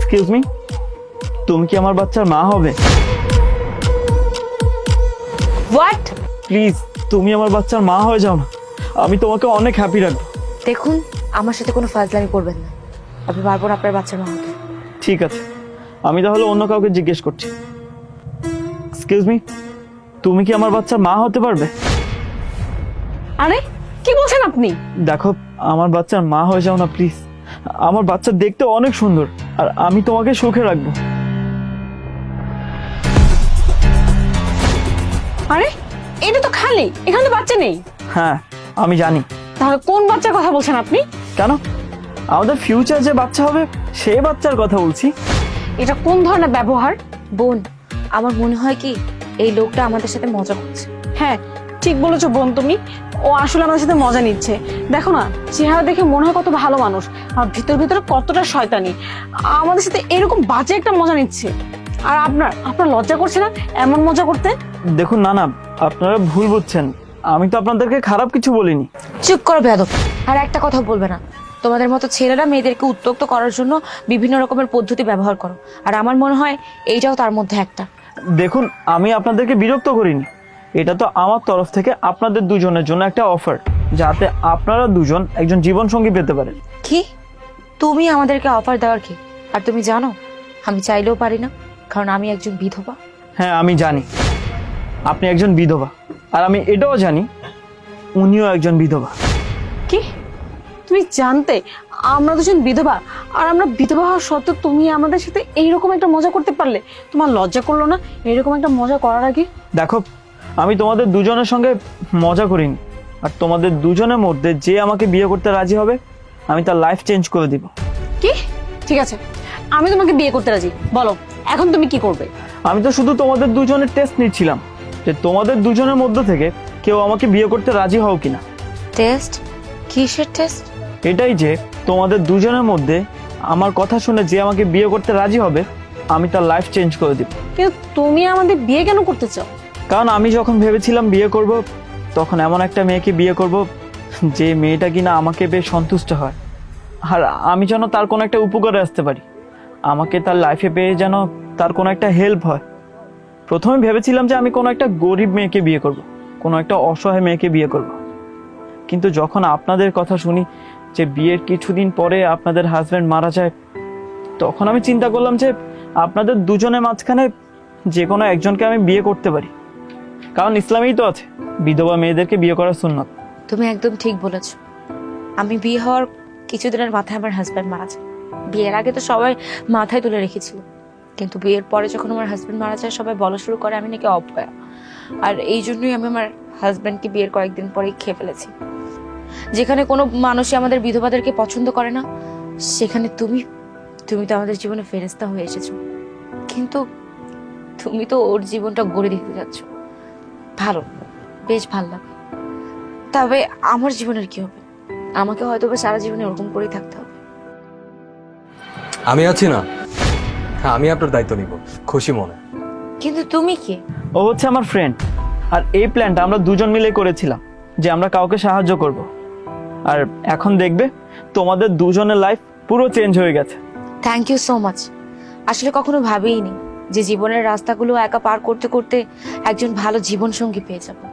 Excuse me, তুমি কি আমার বাচ্চার মা হবে? হোয়াট? প্লিজ তুমি আমার বাচ্চার মা হয়ে যাও না, আমি তোমাকে অনেক হ্যাপি রাখবো। দেখুন, আমার সাথে কোনো ফাজলামি করবেন না। আমি পারবো না আপনার বাচ্চার মা হতে। ঠিক আছে, আমি তাহলে অন্য কাউকে জিজ্ঞেস করছি। এক্সকিউজ মি, তুমি কি আমার বাচ্চার মা হতে পারবে? আরে কি বলছেন আপনি? দেখো, আমার বাচ্চার মা হয়ে যাও না প্লিজ। আমার বাচ্চা দেখতে অনেক সুন্দর, আর আমি তোমাকে সুখে রাখবো। আরে এটা তো খালি, এখানে তো বাচ্চা নেই। হ্যাঁ আমি জানি। তাহলে কোন বাচ্চার কথা বলছেন আপনি? কেন, আমাদের ফিউচার যে বাচ্চা হবে সেই বাচ্চার কথা বলছি। এটা কোন ধরনের ব্যবহার? বোন, আমার মনে হয় কি এই লোকটা আমাদের সাথে মজা করছে। হ্যাঁ ঠিক বলেছো বোন তুমি। ও আসলে আমাদের সাথে মজা নিচ্ছে। দেখো না, চেহারা দেখে মনে হয় কত ভালো মানুষ, আর ভিতর ভিতরে কতটা শয়তানি। আমাদের সাথে এরকম বাজে একটা মজা নিচ্ছে। আর আপনার লজ্জা করছে না এমন মজা করতে? দেখুন না না, আপনারা ভুল বুঝছেন, আমি তো আপনাদেরকে খারাপ কিছু বলিনি। চুপ করো বেয়াদব। আর একটা কথা বলবে না। তোমাদের মতো ছেলেরা মেয়েদেরকে উত্ত্যক্ত করার জন্য বিভিন্ন রকমের পদ্ধতি ব্যবহার করো, আর আমার মনে হয় এইটাও তার মধ্যে একটা। দেখুন, আমি আপনাদেরকে বিরক্ত করিনি, এটা তো আমার তরফ থেকে আপনাদের দুজনের জন্য একটা অফার, যাতে আপনারা দুজন একজন জীবন সঙ্গী পেতে পারেন। কি? তুমি আমাদেরকে অফার দেওয়ার কি? আর তুমি জানো আমি চাইলেও পারি না, কারণ আমি একজন বিধবা। হ্যাঁ আমি জানি আপনি একজন বিধবা, আর আমি এটাও জানি উনিও একজন বিধবা। কি? তুমি জানতে আমরা দুজন বিধবা? আর আমরা বিধবা হওয়া সত্ত্বেও তুমি আমাদের সাথে এইরকম একটা মজা করতে পারলে? তোমার লজ্জা করলো না এরকম একটা মজা করার আগে? দেখো, আমি তোমাদের দুজনের সঙ্গে মজা করিনি, আর তোমাদের দুজনের মধ্যে যে আমাকে বিয়ে করতে রাজি হবে আমি তার লাইফ চেঞ্জ করে দিব। কি? ঠিক আছে, আমি তোমাকে বিয়ে করতে রাজি। বলো এখন তুমি কি করবে? আমি তো শুধু তোমাদের দুজনের টেস্ট নিচ্ছিলাম, যে তোমাদের দুজনের মধ্য থেকে কেউ আমাকে বিয়ে করতে রাজি হও কিনা। টেস্ট? কিসের টেস্ট? এটাই যে তোমাদের দুজনের মধ্যে আমার কথা শুনে যে আমাকে বিয়ে করতে রাজি হবে আমি তার লাইফ চেঞ্জ করে দিব। কিন্তু তুমি আমাদের বিয়ে কেন করতে চাও? কারণ আমি যখন ভেবেছিলাম বিয়ে করব, তখন এমন একটা মেয়েকে বিয়ে করব যে মেয়েটা কিনা আমাকে বেশ সন্তুষ্ট হয়, আর আমি যেন তার কোনো একটা উপকারে আসতে পারি, আমাকে তার লাইফে পেয়ে যেন তার কোনো একটা হেল্প হয়। প্রথমে ভেবেছিলাম যে আমি কোনো একটা গরিব মেয়েকে বিয়ে করব, কোনো একটা অসহায় মেয়েকে বিয়ে করব, কিন্তু যখন আপনাদের কথা শুনি যে বিয়ের কিছুদিন পরে আপনাদের হাজব্যান্ড মারা যায়, তখন আমি চিন্তা করলাম যে আপনাদের দুজনের মাঝখানে যে কোনো একজনকে আমি বিয়ে করতে পারি, কারণ ইসলামেই তো আছে বিধবা মেয়েদেরকে বিয়ে করার সুন্নত। তুমি একদম ঠিক বলেছ। আমি বিয়ে হওয়ার কিছুদিনের মাথায় আমার হাজব্যান্ড মারা যায়। বিয়ের আগে তো সবাই মাথায় তুলে রেখেছিল, কিন্তু বিয়ের পরে যখন আমার হাজব্যান্ড মারা যায় সবাই বলা শুরু করে আমি নাকি অপয়া। আর এই জন্যই আমি আমার হাজব্যান্ডকে বিয়ের কয়েকদিন পরেই খেয়ে ফেলেছি। যেখানে কোনো মানুষই আমাদের বিধবাদেরকে পছন্দ করে না, সেখানে তুমি তো আমাদের জীবনে ফেরেশতা হয়ে এসেছো। কিন্তু তুমি তো ওর জীবনটা গড়ে দিতে যাচ্ছ। ভালো, বেশ ভালো লাগে। তবে আমার জীবনের কি হবে? আমাকে হয়তো বা সারা জীবনে ওরকম করেই থাকতে হবে। আমি আছি না, হ্যাঁ আমি আপনার দায়িত্ব নিব খুশি মনে। কিন্তু তুমি কি? ও হচ্ছে আমার ফ্রেন্ড, আর এই প্ল্যানটা আমরা দুজন মিলে করেছিলাম যে আমরা কাউকে সাহায্য করব, আর এখন দেখবে তোমাদের দুজনের লাইফ পুরো চেঞ্জ হয়ে গেছে। Thank you so much. আসলে কখনো ভাবিইনি যে জীবনের রাস্তাগুলো একা পার করতে করতে একজন ভালো জীবন সঙ্গী পেয়ে যাবো।